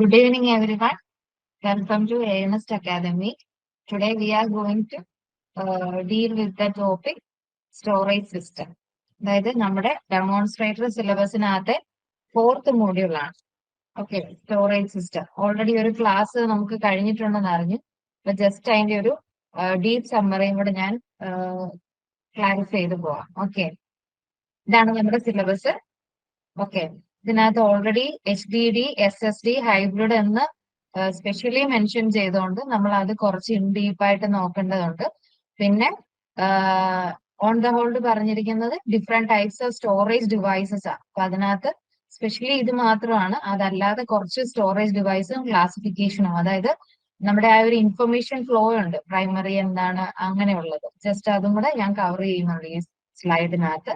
Good evening, everyone. Welcome to ANS Academy. Today we are going to deal with the topic storage system. അതായത് നമ്മുടെ demonstrator സിലബസിനകത്തെ 4th module ആണ്. Okay, storage system. Already ഒരു class നമുക്ക് കഴിഞ്ഞിട്ടുണ്ടെന്ന് അറിഞ്ഞു. അപ്പൊ just അതിന്റെ ഒരു ഡീപ് സമ്മറിയും കൂടെ ഞാൻ ക്ലാരിഫൈ ചെയ്ത് പോവാം. ഓക്കെ, ഇതാണ് നമ്മുടെ സിലബസ്. ഓക്കെ, ഇതിനകത്ത് ഓൾറെഡി HDD, SSD, ഹൈബ്രിഡ് എന്ന് സ്പെഷ്യലി മെൻഷൻ ചെയ്തുകൊണ്ട് നമ്മൾ അത് കുറച്ച് ഡീപ്പായിട്ട് നോക്കേണ്ടതുണ്ട്. പിന്നെ ഓൺ ദ ഹോൾഡ് പറഞ്ഞിരിക്കുന്നത് different types of storage devices ആണ്. അപ്പൊ അതിനകത്ത് സ്പെഷ്യലി ഇത് മാത്രമാണ്, അതല്ലാതെ കുറച്ച് സ്റ്റോറേജ് ഡിവൈസും ക്ലാസിഫിക്കേഷനും, അതായത് നമ്മുടെ ആ ഒരു ഇൻഫർമേഷൻ ഫ്ലോ ഉണ്ട്, പ്രൈമറി എന്താണ് അങ്ങനെയുള്ളത്. ജസ്റ്റ് അതും കൂടെ ഞാൻ കവർ ചെയ്യുന്നുണ്ട് ഈ സ്ലൈഡിനകത്ത്.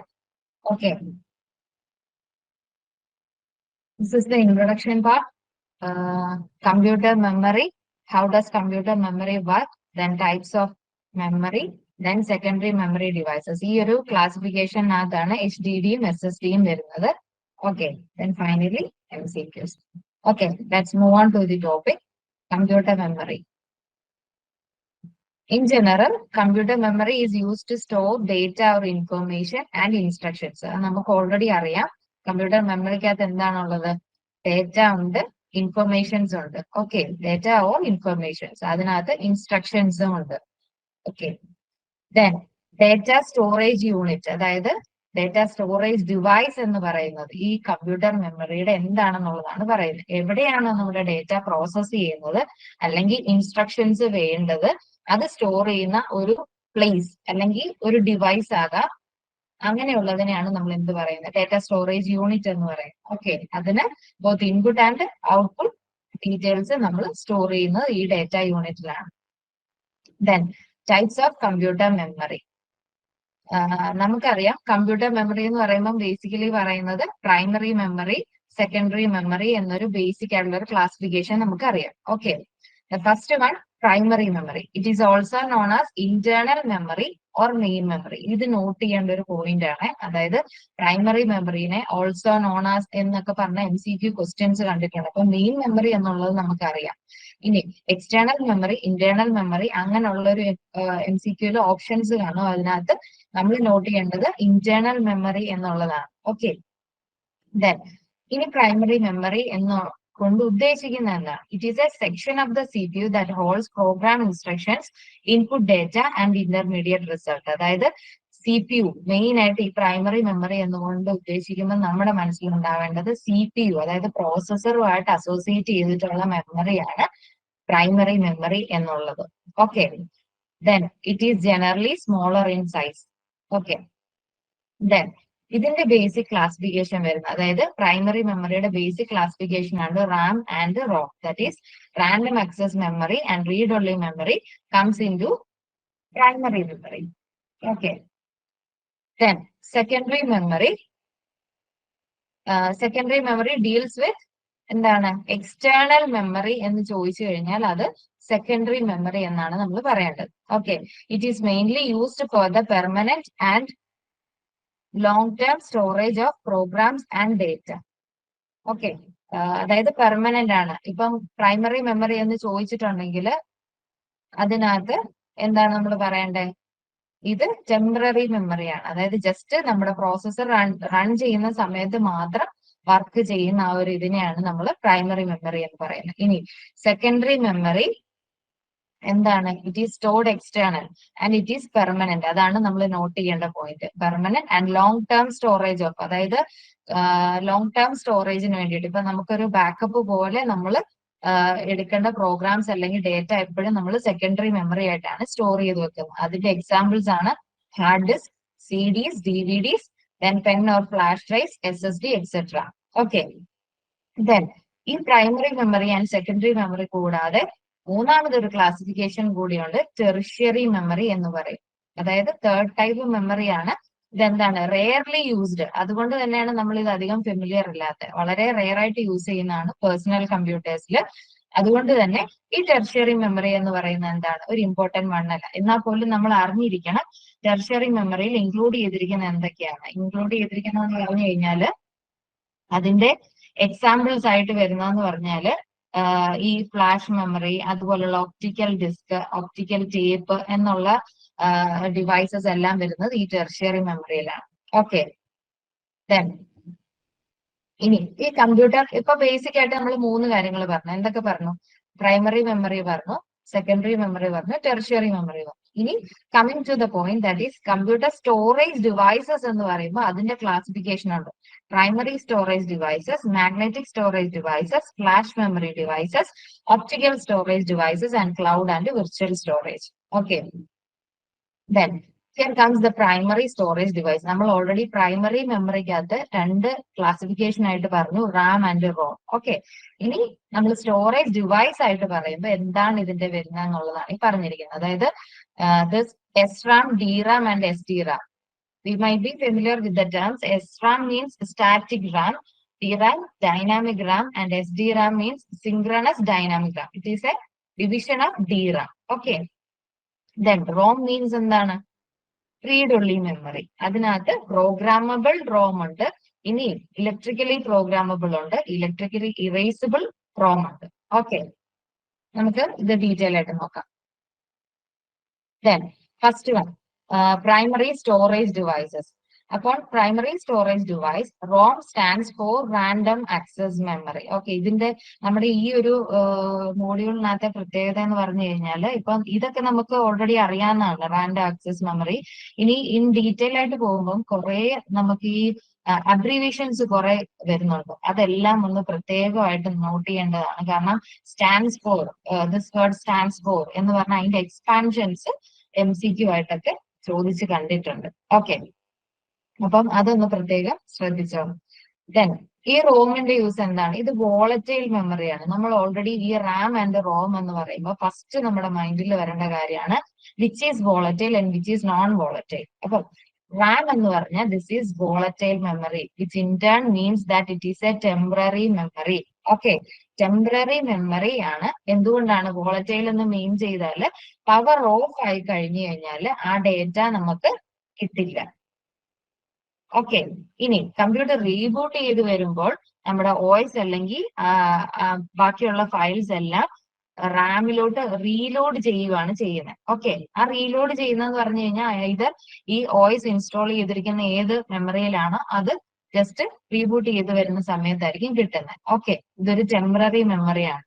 Okay, this is the introduction part. Computer memory. How does computer memory work? Then types of memory. Then secondary memory devices. ഈ ഒരു ക്ലാസിഫിക്കേഷനകത്താണ് HDDയും SSDയും വരുന്നത്. Okay. Then finally MCQs. Okay. Let's move on to the topic. Computer memory. In general, computer memory is used to store data or information and instructions. നമുക്ക് already അറിയാം computer മെമ്മറിക്കകത്ത് എന്താണുള്ളത്, data ഉണ്ട്, informations ഉണ്ട്. Okay, data or informations, അതിനകത്ത് ഇൻസ്ട്രക്ഷൻസും ഉണ്ട്. Okay, then data storage unit, അതായത് data storage device എന്ന് പറയുന്നത് ഈ കമ്പ്യൂട്ടർ മെമ്മറിയുടെ എന്താണെന്നുള്ളതാണ് പറയുന്നത്. എവിടെയാണ് നമ്മുടെ ഡേറ്റ പ്രോസസ് ചെയ്യുന്നത് അല്ലെങ്കിൽ ഇൻസ്ട്രക്ഷൻസ് വേണ്ടത്, അത് സ്റ്റോർ ചെയ്യുന്ന ഒരു പ്ലേസ് അല്ലെങ്കിൽ ഒരു ഡിവൈസ് ആകാം. അങ്ങനെയുള്ളതിനെയാണ് നമ്മൾ എന്ത് പറയുന്നത്, ഡേറ്റ സ്റ്റോറേജ് യൂണിറ്റ് എന്ന് പറയുന്നത്. ഓക്കെ, അതിന് both input and output details നമ്മൾ സ്റ്റോർ ചെയ്യുന്നത് ഈ ഡേറ്റ യൂണിറ്റിലാണ്. Then types of computer memory. നമുക്കറിയാം കമ്പ്യൂട്ടർ മെമ്മറി എന്ന് പറയുമ്പോൾ ബേസിക്കലി പറയുന്നത് പ്രൈമറി മെമ്മറി, സെക്കൻഡറി മെമ്മറി എന്നൊരു ബേസിക് ആയിട്ടുള്ള ഒരു ക്ലാസിഫിക്കേഷൻ നമുക്കറിയാം. Okay, the first one primary memory. It is also known as internal memory or main memory. ഇത് നോട്ട് ചെയ്യേണ്ട ഒരു പോയിന്റ് ആണ്. അതായത് പ്രൈമറി മെമ്മറിനെ ഓൾസോ നോൺ ആസ് എന്നൊക്കെ പറഞ്ഞ MCQ ക്വസ്റ്റ്യൻസ് കണ്ടിട്ടുണ്ട്. അപ്പൊ മെയിൻ മെമ്മറി എന്നുള്ളത് നമുക്കറിയാം. ഇനി എക്സ്റ്റേണൽ മെമ്മറി, ഇന്റേണൽ മെമ്മറി അങ്ങനെയുള്ള ഒരു MCQയില് ഓപ്ഷൻസ് കാണും. അതിനകത്ത് നമ്മൾ നോട്ട് ചെയ്യേണ്ടത് ഇന്റേണൽ മെമ്മറി എന്നുള്ളതാണ്. ഓക്കെ, ദെൻ ഇനി പ്രൈമറി മെമ്മറി എന്ന് കൊണ്ട് ഉദ്ദേശിക്കുന്ന എന്താണ്? It is a section of the CPU that holds program instructions, input data and intermediate result. അതായത് CPU മെയിൻ ആയിട്ട് ഈ പ്രൈമറി മെമ്മറി എന്നുകൊണ്ട് ഉദ്ദേശിക്കുമ്പോൾ നമ്മുടെ മനസ്സിലുണ്ടാവേണ്ടത് CPU, അതായത് പ്രോസസ്സറുമായിട്ട് അസോസിയേറ്റ് ചെയ്തിട്ടുള്ള മെമ്മറിയാണ് പ്രൈമറി മെമ്മറി എന്നുള്ളത്. Okay, then it is generally smaller in size. Okay, then ഇതിന്റെ ബേസിക് ക്ലാസിഫിക്കേഷൻ വരുന്നത്, അതായത് പ്രൈമറി മെമ്മറിയുടെ ബേസിക് ക്ലാസിഫിക്കേഷൻ ആണ് RAM and ROM. That is random access memory and read only memory comes into primary memory. Okay, then secondary memory. Secondary memory deals with എന്താണ്, external memory എന്ന് ചോദിച്ചു കഴിഞ്ഞാൽ അത് secondary memory എന്നാണ് നമ്മൾ പറയേണ്ടത്. Okay, it is mainly used for the permanent and long term storage of programs and data. Okay, അതായത് permanent ആണ്. ഇപ്പം പ്രൈമറി മെമ്മറി എന്ന് ചോദിച്ചിട്ടുണ്ടെങ്കിൽ അതിനകത്ത് എന്താണ് നമ്മൾ പറയണ്ടേ, ഇത് ടെമ്പററി മെമ്മറിയാണ്. അതായത് ജസ്റ്റ് നമ്മുടെ പ്രോസസ്സർ റൺ ചെയ്യുന്ന സമയത്ത് മാത്രം വർക്ക് ചെയ്യുന്ന ആ ഒരു ഇതിനെയാണ് നമ്മൾ പ്രൈമറി മെമ്മറി എന്ന് പറയുന്നത്. ഇനി സെക്കൻഡറി മെമ്മറി എന്താണ്, it is stored external and it is permanent. അതാണ് നമ്മൾ നോട്ട് ചെയ്യേണ്ട point. Permanent and long term storage of, അതായത് ലോങ് ടേം സ്റ്റോറേജിന് വേണ്ടിയിട്ട് ഇപ്പൊ നമുക്കൊരു ബാക്കപ്പ് പോലെ നമ്മൾ എടുക്കേണ്ട പ്രോഗ്രാംസ് അല്ലെങ്കിൽ ഡേറ്റ എപ്പോഴും നമ്മൾ സെക്കൻഡറി മെമ്മറി ആയിട്ടാണ് സ്റ്റോർ ചെയ്ത് വെക്കുന്നത്. അതിന്റെ എക്സാമ്പിൾസ് ആണ് hard disk, CDs, DVDs, then pen or flash drives, SSD, etc. Okay, then ഈ primary memory and secondary memory കൂടാതെ മൂന്നാമതൊരു ക്ലാസിഫിക്കേഷൻ കൂടിയുണ്ട്, ടെറിഷ്യറി മെമ്മറി എന്ന് പറയും. അതായത് തേർഡ് ടൈപ്പ് മെമ്മറിയാണ്. ഇതെന്താണ്, റെയർലി യൂസ്ഡ്. അതുകൊണ്ട് തന്നെയാണ് നമ്മൾ ഇത് അധികം ഫെമിലിയർ അല്ലാത്ത, വളരെ റെയർ ആയിട്ട് യൂസ് ചെയ്യുന്നതാണ് പേഴ്സണൽ കമ്പ്യൂട്ടേഴ്സിൽ. അതുകൊണ്ട് തന്നെ ഈ ടെറിഷ്യറി മെമ്മറി എന്ന് പറയുന്നത് എന്താണ്, ഒരു ഇമ്പോർട്ടന്റ് വൺ അല്ല. എന്നാൽ പോലും നമ്മൾ അറിഞ്ഞിരിക്കണം ടെറിഷ്യറി മെമ്മറിയിൽ ഇൻക്ലൂഡ് ചെയ്തിരിക്കുന്ന എന്തൊക്കെയാണ്. ഇൻക്ലൂഡ് ചെയ്തിരിക്കുന്നതെന്ന് പറഞ്ഞു കഴിഞ്ഞാൽ അതിന്റെ എക്സാമ്പിൾസ് ആയിട്ട് വരുന്നതെന്ന് പറഞ്ഞാല് ഈ ഫ്ലാഷ് മെമ്മറി, അതുപോലുള്ള ഒപ്റ്റിക്കൽ ഡിസ്ക്, ഒപ്റ്റിക്കൽ ടേപ്പ് എന്നുള്ള ഡിവൈസസ് എല്ലാം വരുന്നത് ഈ ടെർഷ്യറി മെമ്മറിയിലാണ്. ഓക്കെ, ദെൻ ഇനി ഈ കമ്പ്യൂട്ടർ ഇപ്പൊ ബേസിക് ആയിട്ട് നമ്മൾ 3 കാര്യങ്ങൾ പറഞ്ഞു. എന്തൊക്കെ പറഞ്ഞു? പ്രൈമറി മെമ്മറി പറഞ്ഞു, സെക്കൻഡറി മെമ്മറി പറഞ്ഞു, ടെർഷ്യറി മെമ്മറി പറഞ്ഞു. ഇനി coming to the point, that is computer storage devices എന്ന് പറയുമ്പോൾ അതിന്റെ ക്ലാസിഫിക്കേഷൻ ഉണ്ട്. Primary storage devices, magnetic storage devices, flash memory devices, optical storage devices and cloud and virtual storage. Okay, then here comes the primary storage device. നമ്മൾ already primary മെമ്മറിക്കകത്ത് 2 classification ആയിട്ട് പറഞ്ഞു, Ram and Rome. Okay, ഇനി നമ്മൾ storage device ആയിട്ട് പറയുമ്പോൾ എന്താണ് ഇതിന്റെ വരുന്നത് എന്നുള്ളതാണ് ഈ പറഞ്ഞിരിക്കുന്നത്. അതായത് SRAM, DRAM and SDRAM. We might be familiar with the terms. SRAM means static RAM, DRAM dynamic RAM, and SDRAM means synchronous dynamic RAM. It is a division of DRAM. Okay. Then ROM means എന്താണ്? Read only memory. അതിനകത്ത് programmable ROM ഉണ്ട്, ഇനി electrically programmable ഉണ്ട്, electrically erasable ROM ഉണ്ട്. Okay, നമുക്ക് ഇത് detail ആയിട്ട് നോക്കാം. Then first one, primary storage devices. അപ്പോൾ primary storage device, ROM stands for random access memory. Okay, ഇതിന്റെ നമ്മുടെ ഈ ഒരു മോഡ്യൂളിനകത്തെ പ്രത്യേകത എന്ന് പറഞ്ഞു കഴിഞ്ഞാൽ, ഇപ്പം ഇതൊക്കെ നമുക്ക് ഓൾറെഡി അറിയാവുന്നതാണ്, റാൻഡം ആക്സസ് മെമ്മറി. ഇനി ഇൻ ഡീറ്റെയിൽ ആയിട്ട് പോകുമ്പോൾ കുറെ നമുക്ക് ഈ അബ്രീവേഷൻസ് കുറെ വരുന്നുണ്ട്. അതെല്ലാം ഒന്ന് പ്രത്യേകമായിട്ട് നോട്ട് ചെയ്യേണ്ടതാണ്. കാരണം stands for, this word stands for എന്ന് പറഞ്ഞാൽ അതിന്റെ എക്സ്പാൻഷൻസ് MCQ ആയിട്ടൊക്കെ ചോദിച്ച് കണ്ടിട്ടുണ്ട്. ഓക്കെ, അപ്പം അതൊന്ന് പ്രത്യേകം ശ്രദ്ധിച്ചോ. ദെൻ ഈ റോമിന്റെ യൂസ് എന്താണ്? ഇത് വോളറ്റൈൽ മെമ്മറിയാണ്. നമ്മൾ ഓൾറെഡി ഈ റാം ആൻഡ് റോം എന്ന് പറയുമ്പോൾ ഫസ്റ്റ് നമ്മുടെ മൈൻഡിൽ വരേണ്ട കാര്യമാണ് which is volatile and which is non volatile. അപ്പൊ റാം എന്ന് പറഞ്ഞാൽ this is volatile memory, which in turn means that it is A temporary memory. Okay, temporary memory ആണ്. എന്തുകൊണ്ടാണ് വോളറ്റൈൽ എന്ന് മീൻ ചെയ്താൽ പവർ ഓഫ് ആയി കഴിഞ്ഞു കഴിഞ്ഞാൽ ആ ഡേറ്റ നമുക്ക് കിട്ടില്ല. ഓക്കെ, ഇനി കമ്പ്യൂട്ടർ റീബൂട്ട് ചെയ്ത് വരുമ്പോൾ നമ്മുടെ OS അല്ലെങ്കിൽ ബാക്കിയുള്ള ഫയൽസ് എല്ലാം റാമിലോട്ട് റീലോഡ് ചെയ്യുകയാണ് ചെയ്യുന്നത്. ഓക്കെ, ആ റീലോഡ് ചെയ്യുന്നതെന്ന് പറഞ്ഞു കഴിഞ്ഞാൽ ഇത് ഈ OS ഇൻസ്റ്റാൾ ചെയ്തിരിക്കുന്ന ഏത് മെമ്മറിയിലാണോ അത് ജസ്റ്റ് റീബൂട്ട് ചെയ്ത് വരുന്ന സമയത്തായിരിക്കും കിട്ടുന്നത്. ഓക്കെ, ഇതൊരു ടെമ്പററി മെമ്മറിയാണ്.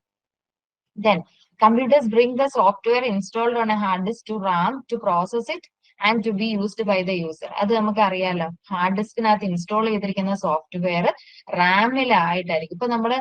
Then computers bring the software installed on a hard disk to RAM to process it and to be used by the user. അത് നമുക്ക് അറിയാലോ, ഹാർഡ് ഡിസ്കിനകത്ത് ഇൻസ്റ്റാൾ ചെയ്തിരിക്കുന്ന സോഫ്റ്റ്വെയർ റാമിലായിട്ടായിരിക്കും. ഇപ്പൊ നമ്മൾ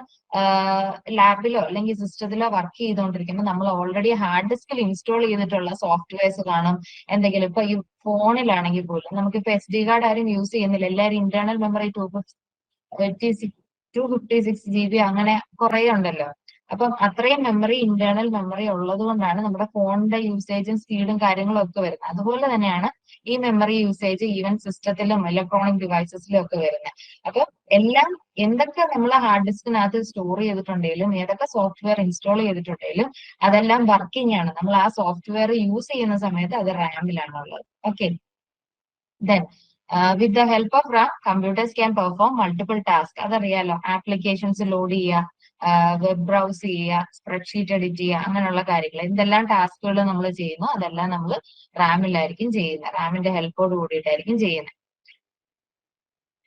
ലാബിലോ അല്ലെങ്കിൽ സിസ്റ്റത്തിലോ വർക്ക് ചെയ്തുകൊണ്ടിരിക്കുമ്പോൾ നമ്മൾ ഓൾറെഡി ഹാർഡ് ഡിസ്കിൽ ഇൻസ്റ്റാൾ ചെയ്തിട്ടുള്ള സോഫ്റ്റ്വെയർസ് കാണും. എന്തെങ്കിലും ഇപ്പൊ ഈ ഫോണിലാണെങ്കിൽ പോലും നമുക്കിപ്പോ SD കാർഡ് ആരും യൂസ് ചെയ്യുന്നില്ല, എല്ലാവരും ഇന്റേണൽ മെമ്മറി 256 GB അങ്ങനെ കുറെ ഉണ്ടല്ലോ. അപ്പം അത്രയും മെമ്മറി, ഇന്റേണൽ മെമ്മറി ഉള്ളത് കൊണ്ടാണ് നമ്മുടെ ഫോണിന്റെ യൂസേജും സ്പീഡും കാര്യങ്ങളും ഒക്കെ വരുന്നത്. അതുപോലെ തന്നെയാണ് ഈ മെമ്മറി യൂസേജ് ഈവൻ സിസ്റ്റത്തിലും ഇലക്ട്രോണിക് ഡിവൈസസിലും ഒക്കെ വരുന്നത്. അപ്പൊ എല്ലാം എന്തൊക്കെ നമ്മൾ ഹാർഡ് ഡിസ്കിനകത്ത് സ്റ്റോർ ചെയ്തിട്ടുണ്ടെങ്കിലും ഏതൊക്കെ സോഫ്റ്റ്വെയർ ഇൻസ്റ്റാൾ ചെയ്തിട്ടുണ്ടെങ്കിലും അതെല്ലാം വർക്കിംഗ് ആണ്. നമ്മൾ ആ സോഫ്റ്റ്വെയർ യൂസ് ചെയ്യുന്ന സമയത്ത് അത് റാമിലാണ് ഉള്ളത്. Okay, then with the help of RAM computers can perform multiple task. അതറിയാലോ, ആപ്ലിക്കേഷൻസ് ലോഡ് ചെയ്യുക, വെബ് ബ്രൗസ് ചെയ്യുക, സ്പ്രെഡ്ഷീറ്റ് എഡിറ്റ് ചെയ്യുക, അങ്ങനെയുള്ള കാര്യങ്ങൾ. എന്തെല്ലാം ടാസ്കുകൾ നമ്മൾ ചെയ്യുന്നു അതെല്ലാം നമ്മൾ റാമിലായിരിക്കും ചെയ്യുന്നത്, റാമിന്റെ ഹെൽപ്പോട് കൂടിയിട്ടായിരിക്കും ചെയ്യുന്നത്.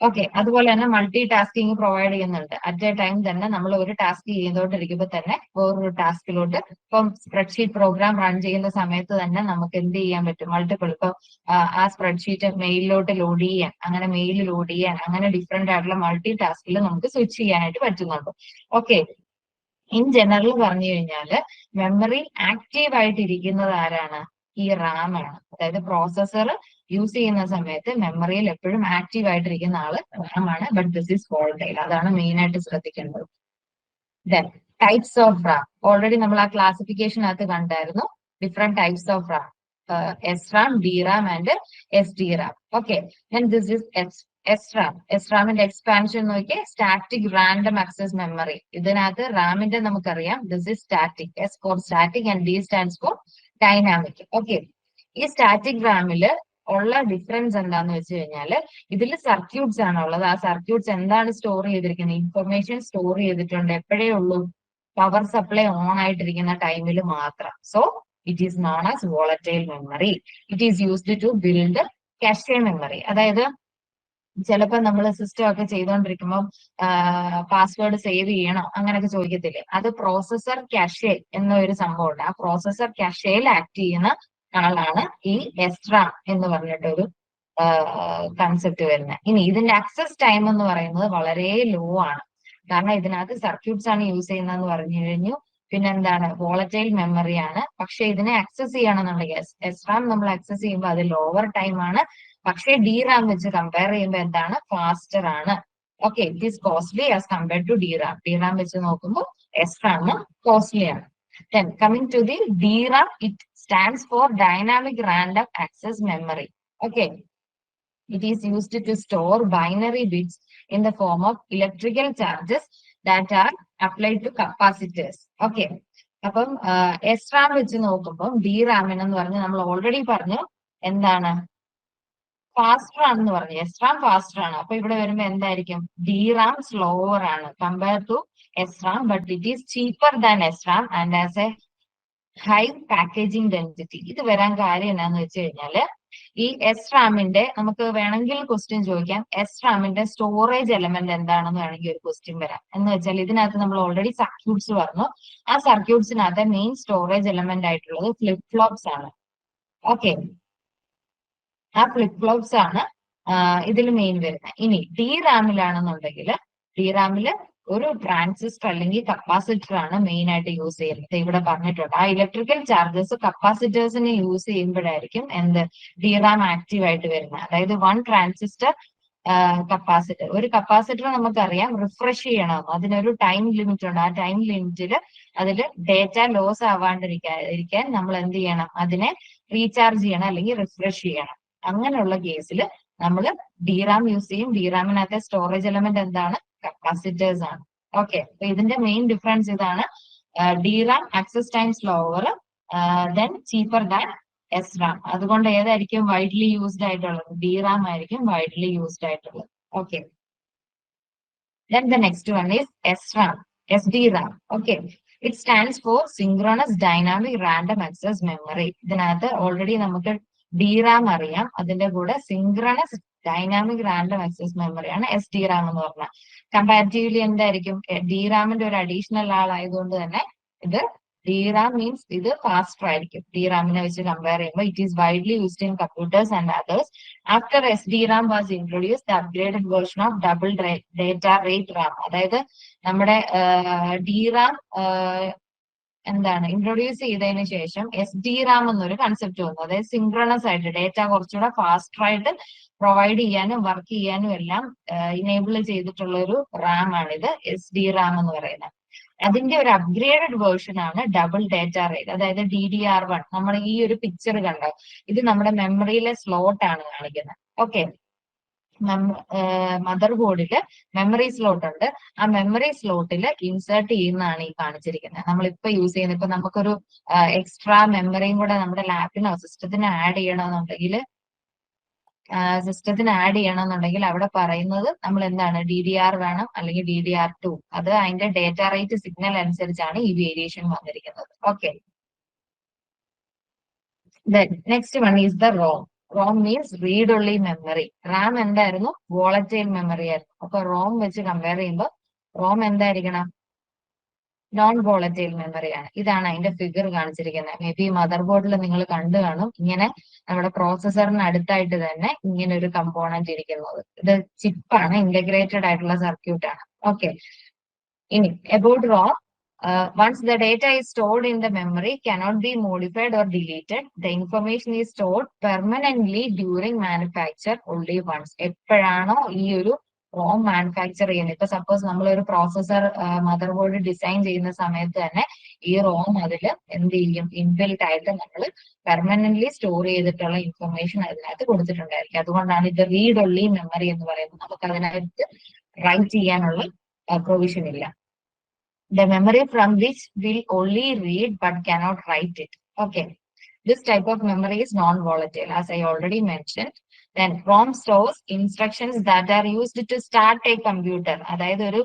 ഓക്കെ, അതുപോലെ തന്നെ മൾട്ടി ടാസ്കിങ് പ്രൊവൈഡ് ചെയ്യുന്നുണ്ട്. അറ്റ് എ ടൈം തന്നെ നമ്മൾ ഒരു ടാസ്ക് ചെയ്തുകൊണ്ടിരിക്കുമ്പോൾ തന്നെ വേറൊരു ടാസ്കിലോട്ട്, ഇപ്പം സ്പ്രെഡ്ഷീറ്റ് പ്രോഗ്രാം റൺ ചെയ്യുന്ന സമയത്ത് തന്നെ നമുക്ക് എന്ത് ചെയ്യാൻ പറ്റും, മൾട്ടിപ്പിൾ, ഇപ്പൊ ആ സ്പ്രെഡ്ഷീറ്റ് മെയിലിലോട്ട് ലോഡ് ചെയ്യാൻ, അങ്ങനെ മെയിൽ ലോഡ് ചെയ്യാൻ, അങ്ങനെ ഡിഫറെന്റ് ആയിട്ടുള്ള മൾട്ടി ടാസ്കിൽ നമുക്ക് സ്വിച്ച് ചെയ്യാനായിട്ട് പറ്റുന്നുണ്ട്. ഓക്കെ, ഇൻ ജനറൽ പറഞ്ഞു കഴിഞ്ഞാൽ മെമ്മറി ആക്റ്റീവ് ആയിട്ട് ഇരിക്കുന്നത് ആരാണ്? ഈ റാം ആണ്. അതായത് പ്രോസസർ യൂസ് ചെയ്യുന്ന സമയത്ത് മെമ്മറിയിൽ എപ്പോഴും ആക്റ്റീവ് ആയിട്ടിരിക്കുന്ന ആള് റാം ആണ്. But this is volatile. അതാണ് മെയിൻ ആയിട്ട് ശ്രദ്ധിക്കേണ്ടത്. Then types of RAM, already നമ്മൾ ആ ക്ലാസിഫിക്കേഷനകത്ത് കണ്ടായിരുന്നു different types of RAM, SRAM, DRAM and SDRAM. Okay, then this is SRAM. SRAMന്റെ എക്സ്പാൻഷൻ നോക്കി, സ്റ്റാറ്റിക് റാൻഡം ആക്സസ് മെമ്മറി. ഇതിനകത്ത് റാമിന്റെ നമുക്കറിയാം this is static, S for static and D stands for dynamic. Okay, ഈ സ്റ്റാറ്റിക് റാമില് ഉള്ള difference എന്താന്ന് വെച്ച് കഴിഞ്ഞാൽ ഇതിൽ സർക്യൂട്ട്സ് ആണ് ഉള്ളത്. ആ സർക്യൂട്ട്സ് എന്താണ് സ്റ്റോർ ചെയ്തിരിക്കുന്നത്? ഇൻഫർമേഷൻ സ്റ്റോർ ചെയ്തിട്ടുണ്ട്. എപ്പോഴേ ഉള്ളൂ? പവർ സപ്ലൈ ഓൺ ആയിട്ടിരിക്കുന്ന ടൈമിൽ മാത്രം. So it is known as volatile memory. It is used to build cache memory. അതായത് ചിലപ്പോൾ നമ്മൾ സിസ്റ്റം ഒക്കെ ചെയ്തുകൊണ്ടിരിക്കുമ്പോൾ പാസ്വേഡ് സേവ് ചെയ്യണോ അങ്ങനെയൊക്കെ ചോദിക്കത്തില്ലേ, അത് പ്രോസസർ കാഷെ എന്ന ഒരു സംഭവമുണ്ട്. ആ പ്രോസസർ കാഷയിൽ ആക്ട് ചെയ്യുന്ന ആളാണ് ഈ എസ്റാം എന്ന് പറഞ്ഞിട്ടൊരു കൺസെപ്റ്റ് വരുന്നത്. ഇനി ഇതിന്റെ ആക്സസ് ടൈം എന്ന് പറയുന്നത് വളരെ ലോ ആണ്. കാരണം ഇതിനകത്ത് സർക്യൂട്ട്സ് ആണ് യൂസ് ചെയ്യുന്നതെന്ന് പറഞ്ഞു കഴിഞ്ഞു. പിന്നെ എന്താണ്, വോളറ്റൈൽ മെമ്മറി ആണ്. പക്ഷെ ഇതിനെ ആക്സസ് ചെയ്യണമെന്നുണ്ടെങ്കിൽ എസ്റാം നമ്മൾ ആക്സസ് ചെയ്യുമ്പോൾ അത് ലോവർ ടൈം ആണ്. പക്ഷേ ഡി റാം വെച്ച് കമ്പയർ ചെയ്യുമ്പോൾ എന്താണ്, ഫാസ്റ്റർ ആണ്. Okay, it is costly as compared to D RAM. D RAM വെച്ച് നോക്കുമ്പോൾ എസ്റാം കോസ്റ്റ്ലി ആണ്. Then coming to the DRAM, it stands for Dynamic Random Access Memory. Okay, it is used to store binary bits in the form of electrical charges that are applied to capacitors. Okay, അപ്പം എസ്റാം വെച്ച് നോക്കുമ്പോൾ D റാമിനെന്ന് പറഞ്ഞ് നമ്മൾ already പറഞ്ഞു എന്താണ്, faster ആണെന്ന് പറഞ്ഞു. എസ്റാം faster ആണ്. അപ്പൊ ഇവിടെ വരുമ്പോൾ എന്തായിരിക്കും, ഡി റാം സ്ലോവർ ആണ് compare to SRAM, but it is cheaper than SRAM and as a high packaging density. ഇത് വരാൻ കാര്യം എന്താന്ന് വെച്ച് കഴിഞ്ഞാല് ഈ എസ്റാമിന്റെ, നമുക്ക് വേണമെങ്കിൽ ക്വസ്റ്റ്യൻ ചോദിക്കാം, എസ്റാമിന്റെ സ്റ്റോറേജ് എലമെന്റ് എന്താണെന്ന് വേണമെങ്കിൽ ഒരു ക്വസ്റ്റ്യൻ വരാം. എന്ന് വെച്ചാൽ ഇതിനകത്ത് നമ്മൾ ഓൾറെഡി സർക്യൂട്ട്സ് പറഞ്ഞു. ആ സർക്യൂട്ട്സിനകത്ത് മെയിൻ സ്റ്റോറേജ് എലമെന്റ് ആയിട്ടുള്ളത് ഫ്ലിപ്പ് ഫ്ലോപ്സ് ആണ്. ഓക്കെ, ആ ഫ്ലിപ്പ് ഫ്ലോപ്സ് ആണ് ഇതിൽ മെയിൻ വരുന്നത്. ഇനി ഡി റാമിലാണെന്നുണ്ടെങ്കിൽ ഡി റാമില് ഒരു ട്രാൻസിസ്റ്റർ അല്ലെങ്കിൽ കപ്പാസിറ്റർ ആണ് മെയിൻ ആയിട്ട് യൂസ് ചെയ്യുന്നത്. ഇവിടെ പറഞ്ഞിട്ടുണ്ട് ആ ഇലക്ട്രിക്കൽ ചാർജസ് കപ്പാസിറ്റേഴ്സിനെ യൂസ് ചെയ്യുമ്പോഴായിരിക്കും എന്ത്, ഡി റാം ആക്റ്റീവ് ആയിട്ട് വരുന്നത്. അതായത് വൺ ട്രാൻസിസ്റ്റർ കപ്പാസിറ്റർ, ഒരു കപ്പാസിറ്റർ നമുക്കറിയാം റിഫ്രഷ് ചെയ്യണം, അതിനൊരു ടൈം ലിമിറ്റ് ഉണ്ട്. ആ ടൈം ലിമിറ്റിൽ അതിൽ ഡേറ്റ ലോസ് ആവാണ്ടിരിക്കാൻ നമ്മൾ എന്ത് ചെയ്യണം, അതിനെ റീചാർജ് ചെയ്യണം അല്ലെങ്കിൽ റിഫ്രഷ് ചെയ്യണം. അങ്ങനെയുള്ള കേസിൽ നമ്മൾ ഡി റാം യൂസ് ചെയ്യും. ഡി റാമിനകത്തെ സ്റ്റോറേജ് എലമെന്റ് എന്താണ്, കപ്പാസിറ്റേഴ്സ് ആണ്. ഓക്കെ, അപ്പൊ ഇതിന്റെ മെയിൻ ഡിഫറൻസ് ഇതാണ്. D RAM access time slower, then cheaper than S Ram. അതുകൊണ്ട് ഏതായിരിക്കും വൈഡ്ലി യൂസ്ഡ് ആയിട്ടുള്ളത്, ഡി റാം ആയിരിക്കും വൈഡ്ലി യൂസ്ഡ് ആയിട്ടുള്ളത്. Okay, then the next one is SRAM, SDRAM. Okay, it stands for Synchronous Dynamic Random Access Memory. ഇതിനകത്ത് already നമുക്ക് D RAM അറിയാം, അതിന്റെ കൂടെ synchronous dynamic random access memory ആണ് S D RAM എന്ന് പറഞ്ഞാൽ. കമ്പാരിറ്റീവ്ലി എന്തായിരിക്കും, ഡി റാമിന്റെ ഒരു അഡീഷണൽ ആളായതുകൊണ്ട് തന്നെ ഇത് ഡി റാം മീൻസ് ഇത് ഫാസ്റ്റർ ആയിരിക്കും. ഡി റാമിനെ വെച്ച് കമ്പയർ ചെയ്യുമ്പോൾ it is widely used in computers and others. After S D RAM was introduce the upgraded version of double data rate Ram. അതായത് നമ്മുടെ ഡി റാം എന്താണ് ഇൻട്രൊഡ്യൂസ് ചെയ്തതിന് ശേഷം എസ് ഡി റാം എന്നൊരു കൺസെപ്റ്റ് വന്നു. അതായത് സിങ്ക്രണസ് ആയിട്ട് ഡേറ്റ കുറച്ചുകൂടെ ഫാസ്റ്റർ ആയിട്ട് പ്രൊവൈഡ് ചെയ്യാനും വർക്ക് ചെയ്യാനും എല്ലാം ഇനേബിൾ ചെയ്തിട്ടുള്ള ഒരു റാം ആണിത് എസ് ഡി റാം എന്ന് പറയുന്നത്. അതിന്റെ ഒരു അപ്ഗ്രേഡഡ് വേർഷൻ ആണ് ഡബിൾ ഡേറ്റ റേറ്റ്, അതായത് DDR1. നമ്മൾ ഈ ഒരു പിക്ചർ കണ്ടോ, ഇത് നമ്മുടെ മെമ്മറിയിലെ സ്ലോട്ട് ആണ് കാണിക്കുന്നത്. ഓക്കെ, മദർ ബോർഡില് മെമ്മറി സ്ലോട്ട് ഉണ്ട്. ആ മെമ്മറി സ്ലോട്ടിൽ ഇൻസേർട്ട് ചെയ്യുന്നതാണ് ഈ കാണിച്ചിരിക്കുന്നത്. നമ്മളിപ്പോ യൂസ് ചെയ്യുന്നത്, ഇപ്പൊ നമുക്കൊരു എക്സ്ട്രാ മെമ്മറിയും കൂടെ നമ്മുടെ ലാപ്പിനോ സിസ്റ്റത്തിന് ആഡ് ചെയ്യണമെന്നുണ്ടെങ്കിൽ അവിടെ പറയുന്നത് നമ്മൾ എന്താണ്, DDR വേണം അല്ലെങ്കിൽ DDR2. അത് അതിന്റെ ഡേറ്റ റേറ്റ് സിഗ്നൽ അനുസരിച്ചാണ് ഈ വേരിയേഷൻ വന്നിരിക്കുന്നത്. Okay, next one is the ROM. ROM means read only memory. RAM എന്തായിരുന്നു, വോളറ്റൈൽ മെമ്മറി ആയിരുന്നു. അപ്പൊ റോം വെച്ച് കമ്പയർ ചെയ്യുമ്പോൾ റോം എന്തായിരിക്കണം, നോൺ വോളറ്റൈൽ മെമ്മറിയാണ്. ഇതാണ് അതിന്റെ ഫിഗർ കാണിച്ചിരിക്കുന്നത്. മേ ബി മദർ ബോർഡിൽ നിങ്ങൾ കണ്ടു കാണും, ഇങ്ങനെ നമ്മുടെ പ്രോസസറിന് അടുത്തായിട്ട് തന്നെ ഇങ്ങനെ ഒരു കമ്പോണന്റ് ഇരിക്കുന്നത്. ഇത് ചിപ്പാണ്, ഇന്റഗ്രേറ്റഡ് ആയിട്ടുള്ള സർക്യൂട്ട് ആണ്. ഓക്കെ, ഇനി about ROM, once the data is stored in the memory cannot be modified or deleted. The information is stored permanently during manufacture only once. എപ്പോഴാണോ ഈ ഒരു റോം മാനുഫാക്ചർ ചെയ്യുന്നത്, ഇപ്പൊ സപ്പോസ് നമ്മൾ ഒരു പ്രോസസർ മദർ ബോർഡ് ഡിസൈൻ ചെയ്യുന്ന സമയത്ത് തന്നെ ഈ റോം അതിൽ എന്ത് ചെയ്യും, ഇൻബിൽറ്റ് ആയിട്ട് നമ്മൾ പെർമനന്റ്ലി സ്റ്റോർ ചെയ്തിട്ടുള്ള ഇൻഫർമേഷൻ അതിനകത്ത് കൊടുത്തിട്ടുണ്ടായിരിക്കും. അതുകൊണ്ടാണ് ഇത് റീഡ് ഒൺലി മെമ്മറി എന്ന് പറയുന്നത്. നമുക്ക് അതിനകത്ത് റൈറ്റ് ചെയ്യാനുള്ള പ്രൊവിഷൻ ഇല്ല. The memory from which will only read but cannot write it. Okay, this type of memory is non-volatile, as I already mentioned. Then ROM stores instructions that are used to start a computer. അതായത് ഒരു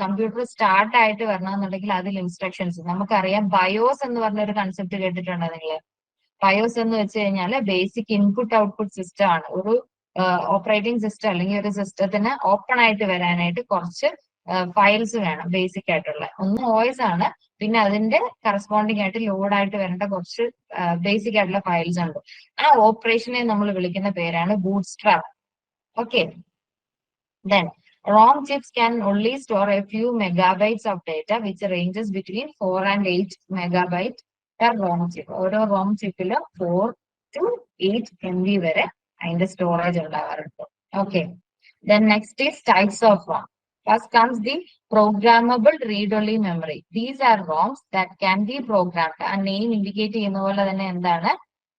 computer start ആയിട്ട് വരണമെന്നുണ്ടെങ്കിൽ അതിൽ instructions നമുക്കറിയാം. BIOS എന്ന് പറഞ്ഞ ഒരു concept കേട്ടിട്ടുണ്ടോ നിങ്ങൾ? ബയോസ് എന്ന് വെച്ച് കഴിഞ്ഞാൽ ബേസിക് ഇൻപുട്ട് ഔട്ട്പുട്ട് സിസ്റ്റം ആണ്. ഒരു ഓപ്പറേറ്റിംഗ് സിസ്റ്റം അല്ലെങ്കിൽ ഒരു സിസ്റ്റത്തിന് ഓപ്പൺ ആയിട്ട് വരാനായിട്ട് കുറച്ച് ഫയൽസ് വേണം. ബേസിക് ആയിട്ടുള്ള ഒന്ന് OS ആണ്, പിന്നെ അതിന്റെ കറസ്പോണ്ടിങ് ആയിട്ട് ലോഡ് ആയിട്ട് വരേണ്ട കുറച്ച് ബേസിക് ആയിട്ടുള്ള ഫയൽസ് ഉണ്ട്. ആ ഓപ്പറേഷനെ നമ്മൾ വിളിക്കുന്ന പേരാണ് bootstrap. Okay. Then ROM chips can only store a few megabytes of data, which ranges between 4 and 8 megabytes per ROM chip. ഓരോ ROM ചിപ്പിൽ 4 to 8 MB വരെ അതിന്റെ സ്റ്റോറേജ് ഉണ്ടാവാറുണ്ട്. Okay. Then next is types of ROM. First comes the programmable read-only memory. These are ROMs that can be programmed. ആ name indicate ചെയ്യുന്ന പോലെ തന്നെ എന്താണ്,